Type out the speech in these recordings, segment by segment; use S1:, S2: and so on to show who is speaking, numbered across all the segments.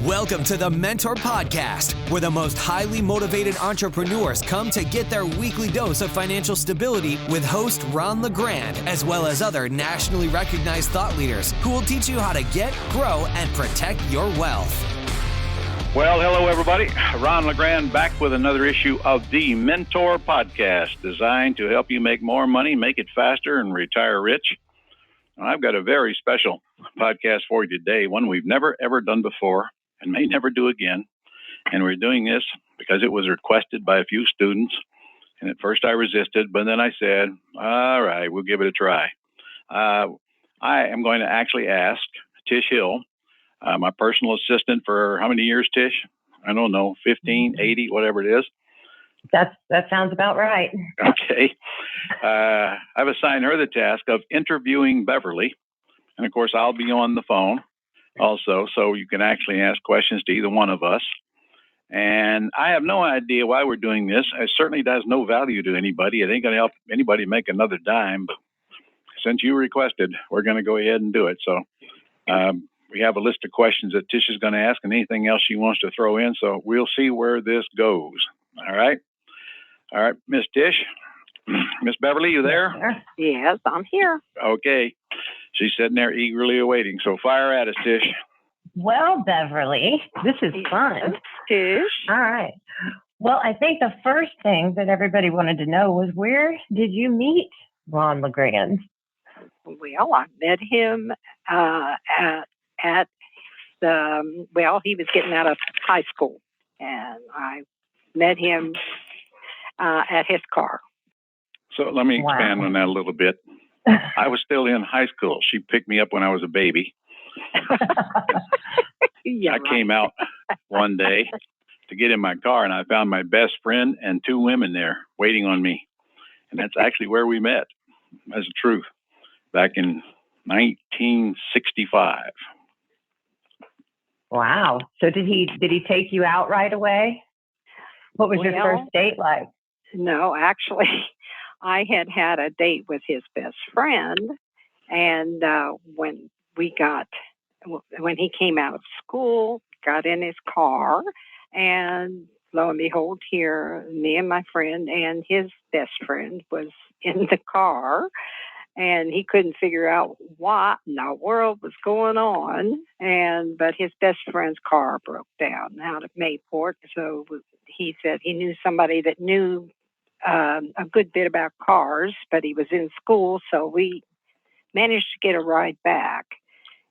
S1: Welcome to the Mentor Podcast, where the most highly motivated entrepreneurs come to get their weekly dose of financial stability with host Ron LeGrand, as well as other nationally recognized thought leaders who will teach you how to get, grow, and protect your wealth.
S2: Well, hello, everybody. Ron LeGrand back with another issue of the Mentor Podcast, designed to help you make more money, make it faster, and retire rich. I've got a very special podcast for you today, one we've never, ever done before and may never do again. And we're doing this because it was requested by a few students. And at first I resisted, but then I said, all right, we'll give it a try. I am going to actually ask Tish Hill, my personal assistant for how many years, Tish? I don't know, 15, 80, whatever it is.
S3: That sounds about right.
S2: Okay. I've assigned her the task of interviewing Beverly. And of course, I'll be on the phone also, so you can actually ask questions to either one of us. And I have no idea why we're doing this. It certainly does no value to anybody. It ain't going to help anybody make another dime. But since you requested, we're going to go ahead and do it. So we have a list of questions that Tish is going to ask and anything else she wants to throw in. So we'll see where this goes. All right. All right, Miss Tish. Miss Beverly, you there?
S4: Yes, I'm here.
S2: Okay. She's sitting there eagerly awaiting. So fire at us, Tish.
S3: Well, Beverly, this is fun.
S4: Tish.
S3: All right. Well, I think the first thing that everybody wanted to know was, where did you meet Ron LeGrand?
S4: Well, I met him at he was getting out of high school, and I met him at his car.
S2: So let me expand on that a little bit. I was still in high school. She picked me up when I was a baby. I came out one day to get in my car, and I found my best friend and two women there waiting on me. And that's actually where we met. That's the truth. Back in 1965.
S3: Wow. So did he take you out right away? What was your first date like?
S4: No, actually, I had a date with his best friend, and when he came out of school, got in his car, and lo and behold, here, me and my friend and his best friend was in the car, and he couldn't figure out what in the world was going on, but his best friend's car broke down out of Mayport, so he said he knew somebody that knew a good bit about cars, but he was in school, so we managed to get a ride back.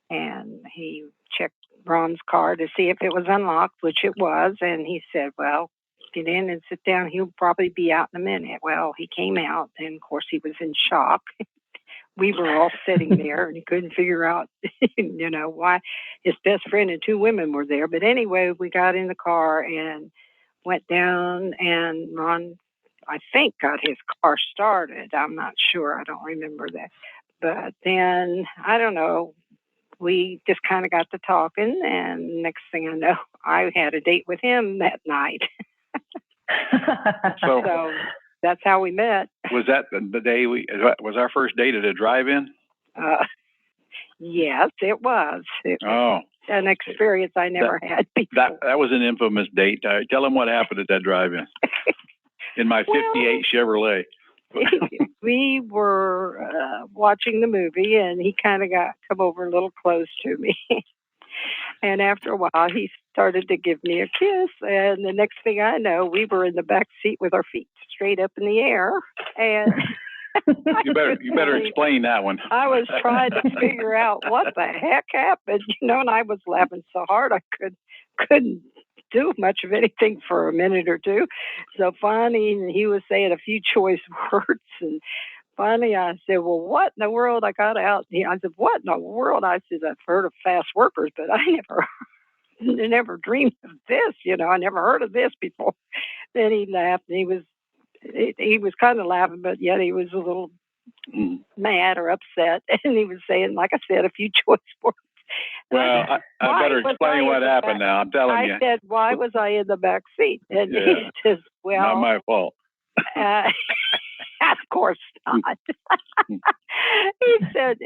S4: And he checked Ron's car to see if it was unlocked, which it was, and he said, well, get in and sit down. He'll probably be out in a minute. Well, he came out, and of course he was in shock. We were all sitting there, and he couldn't figure out, why his best friend and two women were there. But anyway, we got in the car and went down, and Ron, I think, got his car started. I'm not sure. I don't remember that. But then, I don't know, we just kind of got to talking, and next thing I know, I had a date with him that night. So that's how we met.
S2: Was that the day was our first date at a drive-in?
S4: Yes, it was. It was an experience I never had before.
S2: That was an infamous date. Tell him what happened at that drive-in. In my 58 Chevrolet.
S4: We were watching the movie, and he kind of come over a little close to me. And after a while, he started to give me a kiss. And the next thing I know, we were in the back seat with our feet straight up in the air. And
S2: you better explain that one.
S4: I was trying to figure out what the heck happened, and I was laughing so hard I couldn't do much of anything for a minute or two. So finally, he was saying a few choice words, and finally I said, well, what in the world? I got out. I said, what in the world? I said, I've heard of fast workers, but I never dreamed of this. I never heard of this before. Then he laughed, and he was kind of laughing, but yet he was a little mad or upset. And he was saying, like I said, a few choice words.
S2: Well, I better explain what happened now. I'm telling you.
S4: I said, why was I in the back seat? And he says, well.
S2: Not my fault.
S4: Of course not. He said,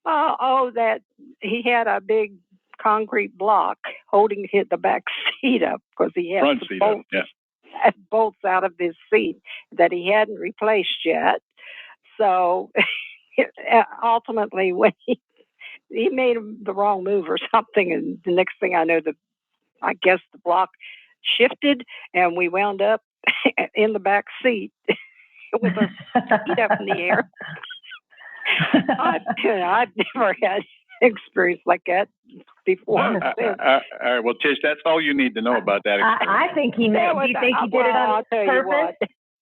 S4: that he had a big concrete block holding the back seat up because he had
S2: Front
S4: the
S2: seat
S4: bolts,
S2: up, yeah.
S4: bolts out of his seat that he hadn't replaced yet. So ultimately, when he made the wrong move or something, and the next thing I know, I guess the block shifted, and we wound up in the back seat with our feet up in the air. I've never had experience like that before.
S2: All right, well, Tish, that's all you need to know about that experience.
S3: I think he made. Do you think he did it on purpose?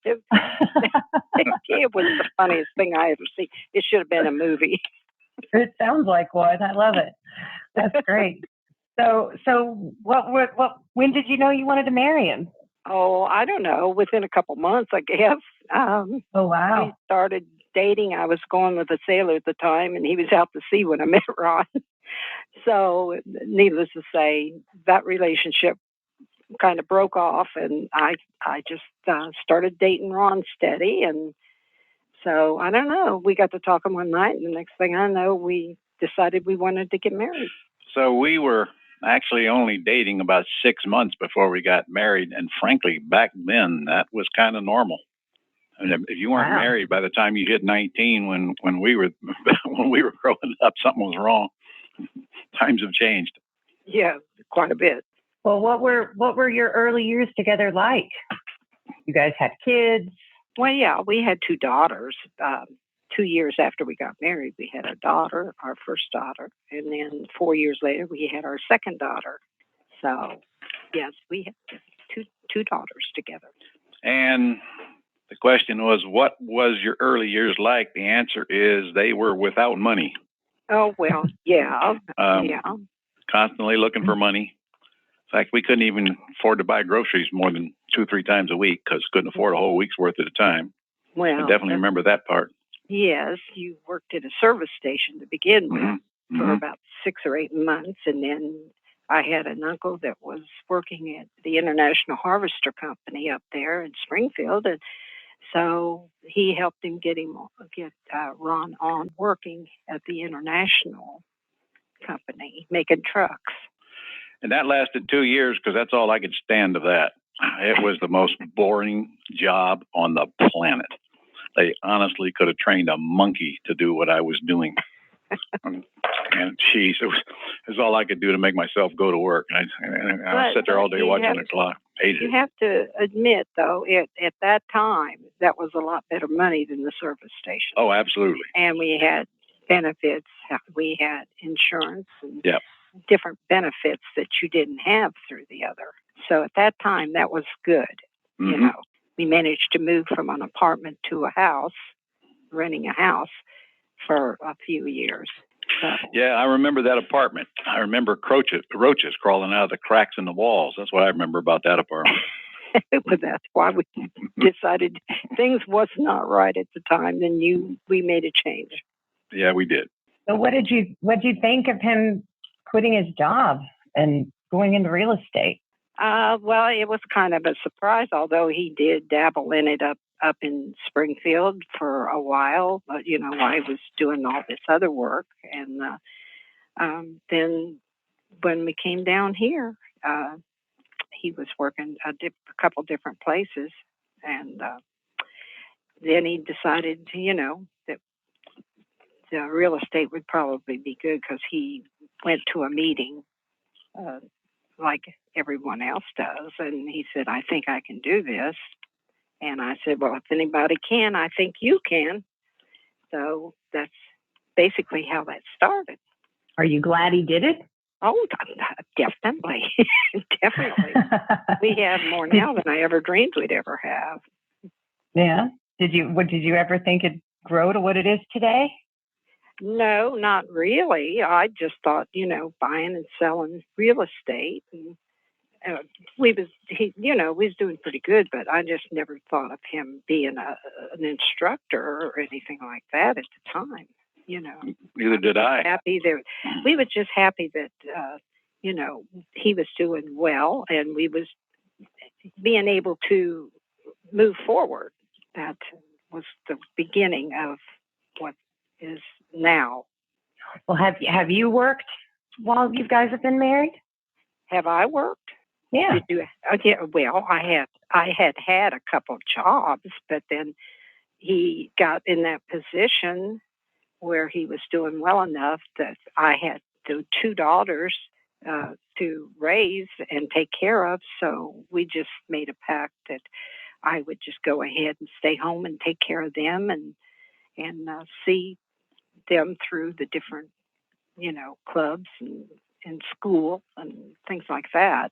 S4: It was the funniest thing I ever seen. It should have been a movie.
S3: It sounds like one. I love it. That's great. So when did you know you wanted to marry him?
S4: Oh, I don't know. Within a couple months, I guess.
S3: Oh, wow.
S4: We started dating. I was going with a sailor at the time, and he was out to sea when I met Ron. So, needless to say, that relationship kind of broke off, and I just started dating Ron steady. And so, I don't know. We got to talking one night, and the next thing I know, we decided we wanted to get married.
S2: So we were actually only dating about 6 months before we got married, and frankly, back then that was kind of normal. And if you weren't married by the time you hit 19, when we were growing up, something was wrong. Times have changed.
S4: Yeah, quite a bit.
S3: Well, what were your early years together like? You guys had kids?
S4: Well, yeah, we had 2 daughters. 2 years after we got married, we had a daughter, our first daughter, and then 4 years later, we had our second daughter. So, yes, we had two daughters together.
S2: And the question was, what was your early years like? The answer is they were without money.
S4: Oh, well, yeah. Yeah.
S2: Constantly looking for money. In fact, we couldn't even afford to buy groceries more than 2-3 times a week because couldn't afford a whole week's worth at a time.
S4: Well,
S2: I definitely remember that part.
S4: Yes, you worked at a service station to begin with for about 6 or 8 months, and then I had an uncle that was working at the International Harvester Company up there in Springfield, and so he helped him get Ron on working at the International Company making trucks.
S2: And that lasted 2 years because that's all I could stand of that. It was the most boring job on the planet. They honestly could have trained a monkey to do what I was doing. And geez, it was all I could do to make myself go to work. And I sit there all day watching the clock. Hated it.
S4: You have to admit, though, at that time, that was a lot better money than the service station.
S2: Oh, absolutely.
S4: And we had benefits. We had insurance and
S2: yep.
S4: different benefits that you didn't have through the other. So at that time, that was good. You know, we managed to move from an apartment to a house, renting a house for a few years. So.
S2: Yeah, I remember that apartment. I remember roaches crawling out of the cracks in the walls. That's what I remember about that apartment.
S4: But that's why we decided things was not right at the time. Then we made a change.
S2: Yeah, we did.
S3: So what did you think of him quitting his job and going into real estate?
S4: Well, it was kind of a surprise, although he did dabble in it up in Springfield for a while, while he was doing all this other work. And then when we came down here, he was working a couple different places. And then he decided, that the real estate would probably be good because he went to a meeting like everyone else does. And he said, I think I can do this. And I said, well, if anybody can, I think you can. So that's basically how that started.
S3: Are you glad he did it?
S4: Oh, definitely. Definitely. We have more now than I ever dreamed we'd ever have.
S3: Yeah. Did you ever think it'd grow to what it is today?
S4: No, not really. I just thought, buying and selling real estate. And we was doing pretty good, but I just never thought of him being an instructor or anything like that at the time.
S2: Neither did I.
S4: Happy there. We were just happy that he was doing well, and we was being able to move forward. That was the beginning of what is now.
S3: Well, have you worked while you guys have been married?
S4: Have I worked?
S3: Yeah.
S4: Did you? Okay. Well, I had a couple jobs, but then he got in that position where he was doing well enough that I had the two daughters to raise and take care of. So we just made a pact that I would just go ahead and stay home and take care of them and see them through the different, clubs and school and things like that.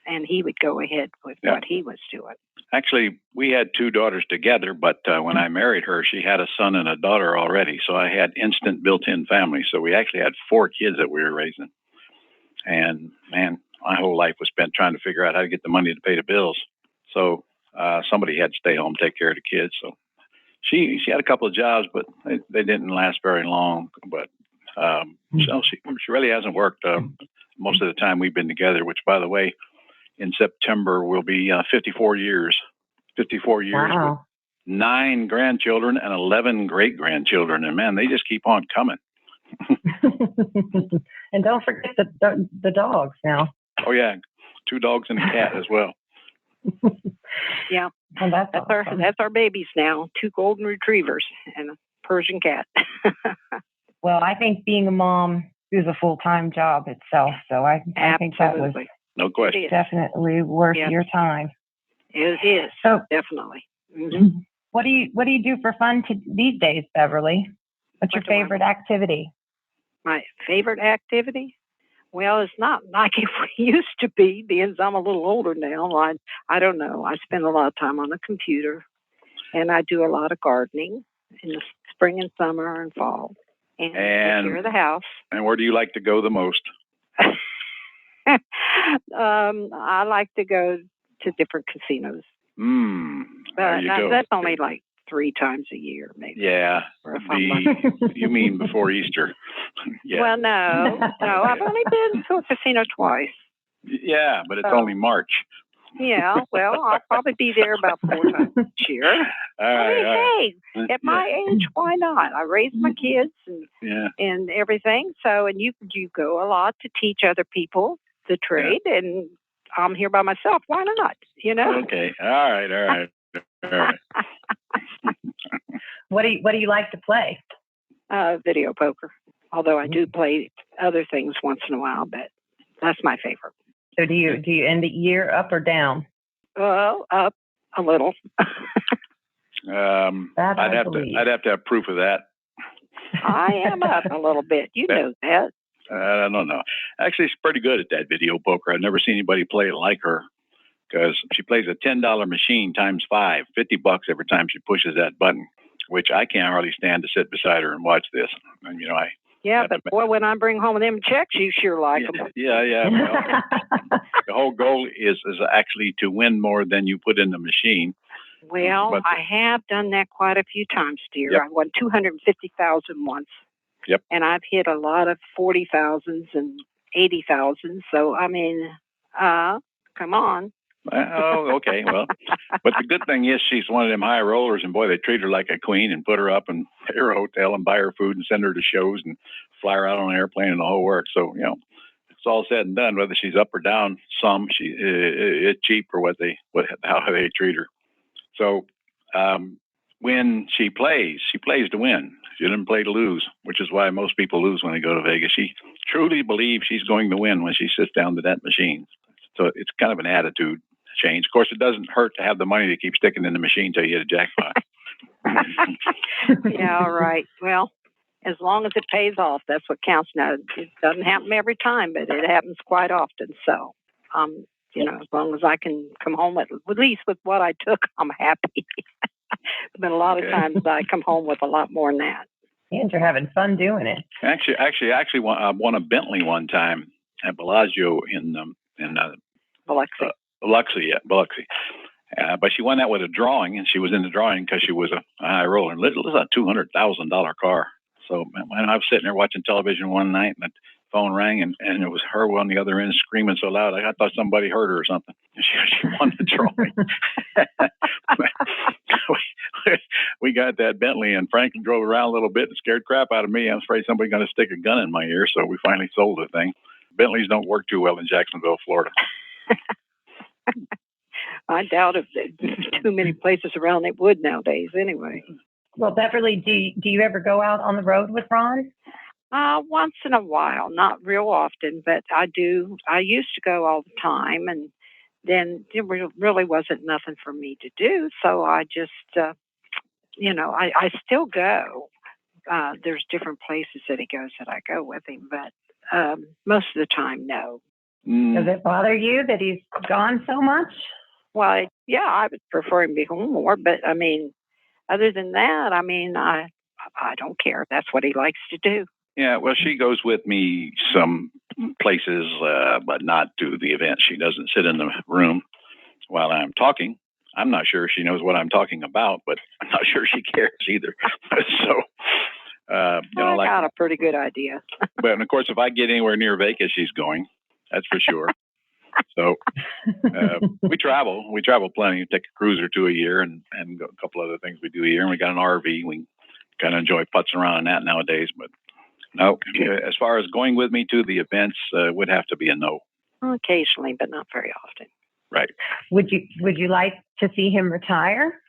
S4: And he would go ahead with what he was doing.
S2: Actually, we had two daughters together, but when I married her, she had a son and a daughter already. So I had instant built-in family. So we actually had 4 kids that we were raising. And man, my whole life was spent trying to figure out how to get the money to pay the bills. So somebody had to stay home, take care of the kids. So she had a couple of jobs, but they didn't last very long. But so she really hasn't worked most of the time we've been together, which, by the way, in September will be 54 years. 54 years
S3: Wow.
S2: with 9 grandchildren and 11 great-grandchildren. And, man, they just keep on coming.
S3: And don't forget the dogs now.
S2: Oh, yeah, 2 dogs and a cat as well.
S4: Yeah,
S3: and that's
S4: our babies now. 2 golden retrievers and a Persian cat.
S3: Well, I think being a mom is a full-time job itself. So I think that was
S2: no question
S3: definitely worth your time.
S4: It is.
S3: So
S4: definitely.
S3: Mm-hmm. What do you do for fun these days, Beverly? What's your favorite activity?
S4: My favorite activity? Well, it's not like it used to be, being I'm a little older now. I don't know. I spend a lot of time on the computer, and I do a lot of gardening in the spring and summer and fall, and take care of the house.
S2: And where do you like to go the most?
S4: I like to go to different casinos.
S2: There you go.
S4: That's only like 3 times a year, maybe.
S2: Yeah. You mean before Easter? Yeah.
S4: Well, no. I've only been to a casino twice.
S2: Yeah, but it's only March.
S4: Yeah, well, I'll probably be there about 4 times this year. Hey, at my age, why not? I raise my kids and everything. So, and you go a lot to teach other people the trade, and I'm here by myself. Why not?
S2: Okay. All right.
S3: What do you like to play?
S4: Video poker. Although I do play other things once in a while, but that's my favorite.
S3: So do you end the year up or down?
S4: Well, up a little.
S2: I'd have to have proof of that.
S4: I am up a little bit. You know that.
S2: I don't know. Actually, she's pretty good at that video poker. I've never seen anybody play it like her, because she plays a $10 machine times 5, $50 every time she pushes that button, which I can't hardly stand to sit beside her and watch this. And,
S4: but boy, when I bring home them checks, you sure like them.
S2: Yeah. Well, the whole goal is actually to win more than you put in the machine.
S4: Well, I have done that quite a few times, dear.
S2: Yep.
S4: I won $250,000 once.
S2: Yep.
S4: And I've hit a lot of 40,000s and 80,000. So, I mean, come on.
S2: Oh, okay. Well, but the good thing is she's one of them high rollers, and boy, they treat her like a queen and put her up and pay her a hotel and buy her food and send her to shows and fly her out on an airplane and the whole work. So, it's all said and done, whether she's up or down some, it's cheap for how they treat her. So, when she plays to win. She didn't play to lose, which is why most people lose when they go to Vegas. She truly believes she's going to win when she sits down to that machine. So it's kind of an attitude change. Of course, it doesn't hurt to have the money to keep sticking in the machine till you hit a jackpot.
S4: Yeah, right. Well, as long as it pays off, that's what counts. Now, it doesn't happen every time, but it happens quite often. So, as long as I can come home at least with what I took, I'm happy. But a lot of times I come home with a lot more than that.
S3: And you're having fun doing it.
S2: Actually, I won a Bentley one time at Bellagio in
S4: Biloxi.
S2: Biloxi. But she won that with a drawing, and she was in the drawing because she was a high roller. And it was a $200,000 car. So when I was sitting there watching television one night, and the phone rang, and it was her on the other end screaming so loud, I thought somebody heard her or something. She won the drawing. we got that Bentley, and Franklin drove around a little bit and scared crap out of me. I was afraid somebody's going to stick a gun in my ear, so we finally sold the thing. Bentleys don't work too well in Jacksonville, Florida.
S4: I doubt if there's too many places around they would nowadays anyway.
S3: Well, Beverly, do you ever go out on the road with Ron?
S4: Once in a while, not real often, but I do. I used to go all the time, and then there really wasn't nothing for me to do, so I just, I still go. There's different places that he goes that I go with him, but most of the time, no.
S3: Does it bother you that he's gone so much?
S4: Well, yeah, I would prefer him to be home more, but I mean, other than that, I mean, I don't care. That's what he likes to do.
S2: Yeah, well, she goes with me some places, but not to the event. She doesn't sit in the room while I'm talking. I'm not sure she knows what I'm talking about, but I'm not sure she cares either. So,
S4: I got a pretty good idea.
S2: But of course, if I get anywhere near Vegas, she's going. That's for sure. So we travel. We travel plenty. We take a cruise or two a year, and a couple other things we do a year. And we got an RV. We kind of enjoy putzing around in that nowadays. But no, as far as going with me to the events, would have to be a no.
S4: Occasionally, but not very often.
S2: Right.
S3: Would you like to see him retire?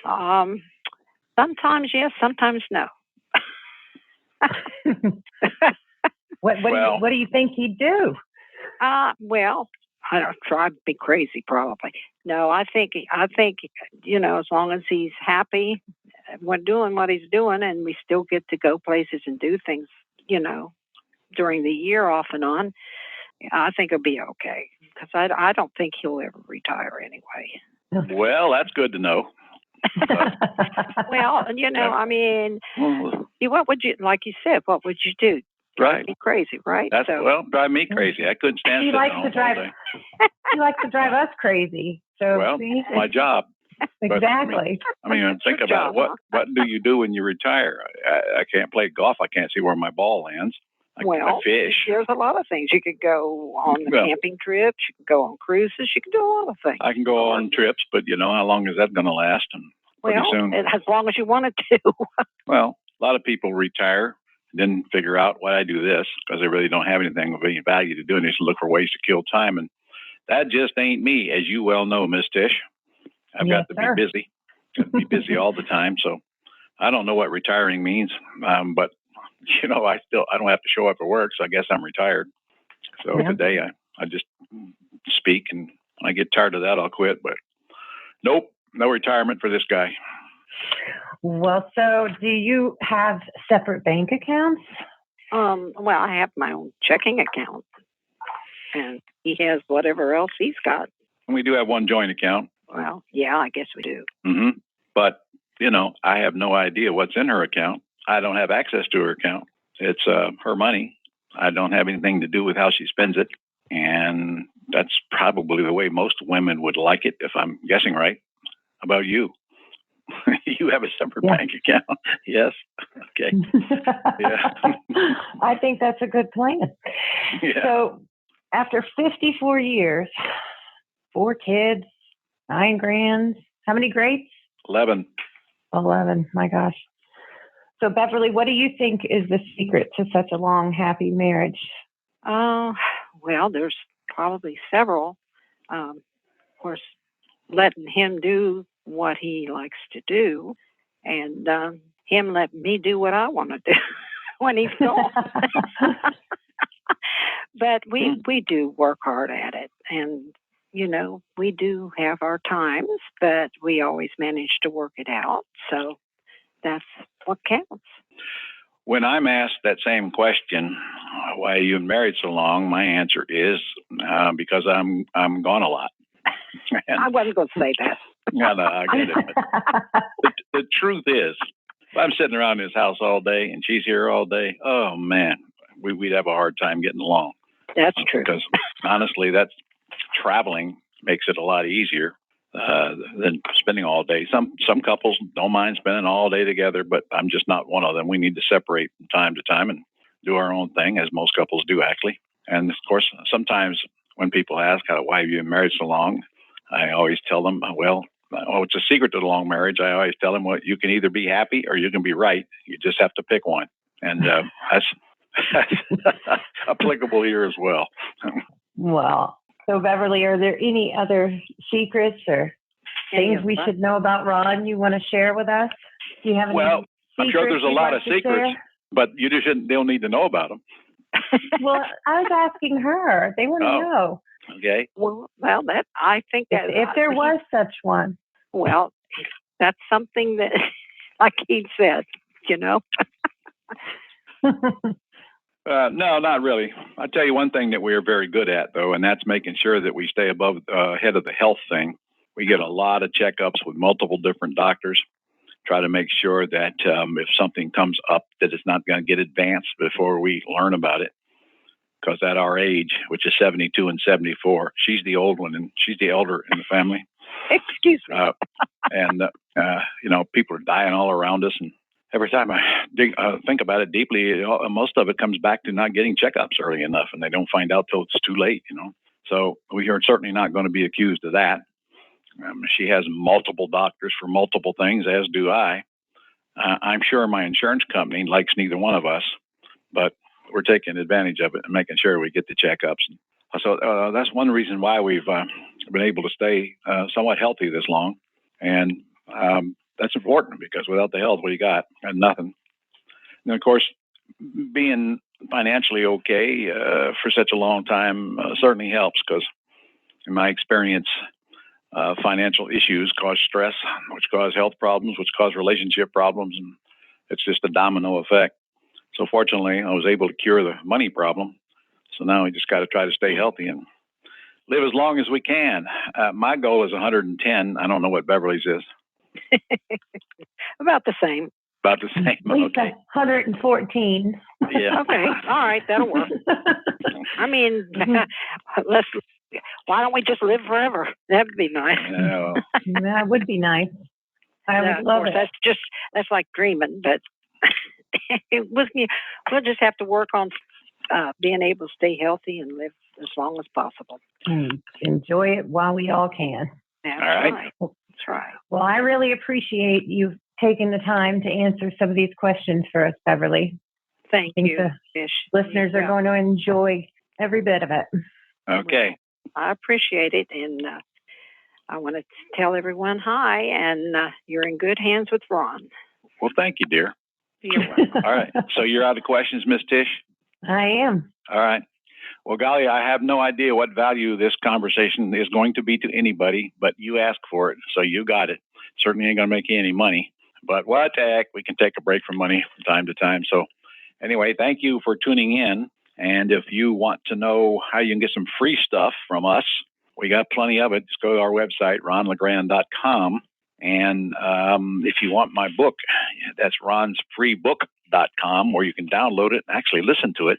S4: Sometimes yes, sometimes no.
S3: What do you think he'd do?
S4: Well, I don't try to be crazy, probably. No, I think, as long as he's happy when doing what he's doing, and we still get to go places and do things, during the year off and on, I think it'll be okay. Because I don't think he'll ever retire anyway.
S2: Well, that's good to know.
S4: Well, I mean, what would you, like you said, what would you do?
S2: Right.
S4: Be crazy, right?
S2: Drive me crazy. I couldn't stand
S3: he
S2: sitting
S3: likes
S2: home
S3: to drive.
S2: all day.
S3: He likes to drive us crazy. So
S2: well,
S3: see?
S2: My job.
S3: Exactly.
S2: But, I mean, think about it. What do you do when you retire? I can't play golf. I can't see where my ball lands. I fish.
S4: There's a lot of things. You could go on camping trips. You could go on cruises. You can do a lot of things.
S2: I can go on trips, but how long is that going to last? And pretty soon.
S4: As long as you want it to.
S2: Well, a lot of people retire, then figure out why I do this because they really don't have anything of any value to do, and they just look for ways to kill time. And that just ain't me, as you well know, Miss Tish. I've got to be busy. Got to be busy all the time. So I don't know what retiring means, but I don't have to show up at work, so I guess I'm retired. So today I just speak, and when I get tired of that, I'll quit. But nope, no retirement for this guy.
S3: Well, so do you have separate bank accounts?
S4: Well, I have my own checking account, and he has whatever else he's got.
S2: And we do have one joint account.
S4: Well, yeah, I guess we do.
S2: Mm-hmm. But, I have no idea what's in her account. I don't have access to her account. It's her money. I don't have anything to do with how she spends it. And that's probably the way most women would like it, if I'm guessing right. How about you? You have a separate bank account. Yes. Okay. Yeah.
S3: I think that's a good plan.
S2: Yeah.
S3: So after 54 years, 4 kids, 9 grands, how many greats?
S2: 11.
S3: 11. My gosh. So Beverly, what do you think is the secret to such a long, happy marriage?
S4: Well, there's probably several. Of course, letting him do what he likes to do, and him letting me do what I want to do when he's gone. But we do work hard at it, and we do have our times, but we always manage to work it out. So that's what counts.
S2: When I'm asked that same question, why you've married so long, my answer is because I'm gone a lot.
S4: I wasn't going to say that.
S2: No, I get it. But the truth is, if I'm sitting around his house all day and she's here all day, oh man, we'd have a hard time getting along.
S4: That's true.
S2: Because honestly, that's traveling makes it a lot easier than spending all day. Some couples don't mind spending all day together, but I'm just not one of them. We need to separate from time to time and do our own thing, as most couples do, actually. And of course, sometimes when people ask, why have you been married so long? I always tell them, well, it's a secret to the long marriage. I always tell them, well, you can either be happy or you can be right. You just have to pick one. And that's applicable here as well.
S3: Well, so Beverly, are there any other secrets or things we should know about Ron you want to share with us? Do you have any
S2: Well, I'm sure there's a lot of secrets,
S3: share?
S2: but you just they'll need to know about them.
S3: Well, I was asking her. They want to know.
S2: Okay.
S4: Well, that I think that
S3: If there was such one.
S4: Well, that's something that, like he said,
S2: No, not really. I'll tell you one thing that we are very good at, though, and that's making sure that we stay ahead of the health thing. We get a lot of checkups with multiple different doctors. Try to make sure that if something comes up, that it's not going to get advanced before we learn about it. Because at our age, which is 72 and 74, she's the old one, and she's the elder in the family.
S4: Excuse me.
S2: People are dying all around us, and every time I think about it deeply, most of it comes back to not getting checkups early enough, and they don't find out till it's too late. So we are certainly not going to be accused of that. She has multiple doctors for multiple things, as do I. I'm sure my insurance company likes neither one of us, but we're taking advantage of it and making sure we get the checkups. So that's one reason why we've been able to stay somewhat healthy this long. And that's important because without the health, what you got? And nothing. And of course, being financially okay for such a long time certainly helps because in my experience, financial issues cause stress, which cause health problems, which cause relationship problems. And it's just a domino effect. So fortunately, I was able to cure the money problem. So now we just got to try to stay healthy and live as long as we can. My goal is 110. I don't know what Beverly's is.
S4: About the same.
S2: About the same. Okay.
S3: 114.
S2: Yeah.
S4: Okay. All right. That'll work. I mean, why don't we just live forever? That'd be nice.
S2: Yeah,
S3: That would be nice. I would love it.
S4: That's like dreaming, but we'll just have to work on being able to stay healthy and live as long as possible.
S3: Enjoy it while we all can.
S4: That's
S2: all right.
S4: Right. That's right.
S3: Well, I really appreciate you taking the time to answer some of these questions for us, Beverly.
S4: Thank you.
S3: The listeners are going to enjoy every bit of it.
S2: Okay.
S4: I appreciate it, and I want to tell everyone hi, and you're in good hands with Ron.
S2: Well, thank you, dear.
S4: You're welcome.
S2: All right. So you're out of questions, Miss Tish?
S3: I am.
S2: All right. Well, golly, I have no idea what value this conversation is going to be to anybody, but you asked for it, so you got it. Certainly ain't going to make you any money, but what the heck, we can take a break from money from time to time. So anyway, thank you for tuning in. And if you want to know how you can get some free stuff from us, we got plenty of it. Just go to our website, ronlegrand.com. And if you want my book, that's ronsfreebook.com, where you can download it and actually listen to it.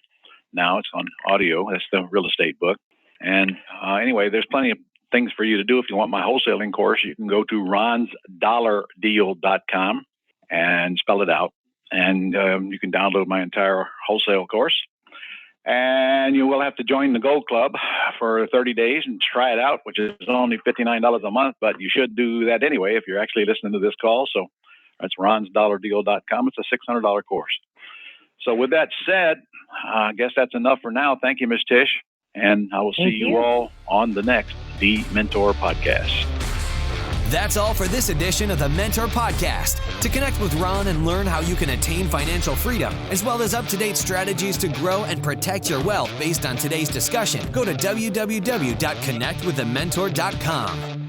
S2: Now it's on audio. That's the real estate book. And anyway, there's plenty of things for you to do. If you want my wholesaling course, you can go to ronsdollardeal.com and spell it out. And you can download my entire wholesale course. And you will have to join the Gold Club for 30 days and try it out, which is only $59 a month. But you should do that anyway if you're actually listening to this call. So that's ronsdollardeal.com. It's a $600 course. So with that said, I guess that's enough for now. Thank you, Ms. Tish. And I will see you all on the next The Mentor Podcast.
S1: That's all for this edition of the Mentor Podcast. To connect with Ron and learn how you can attain financial freedom, as well as up-to-date strategies to grow and protect your wealth based on today's discussion, go to www.connectwiththementor.com.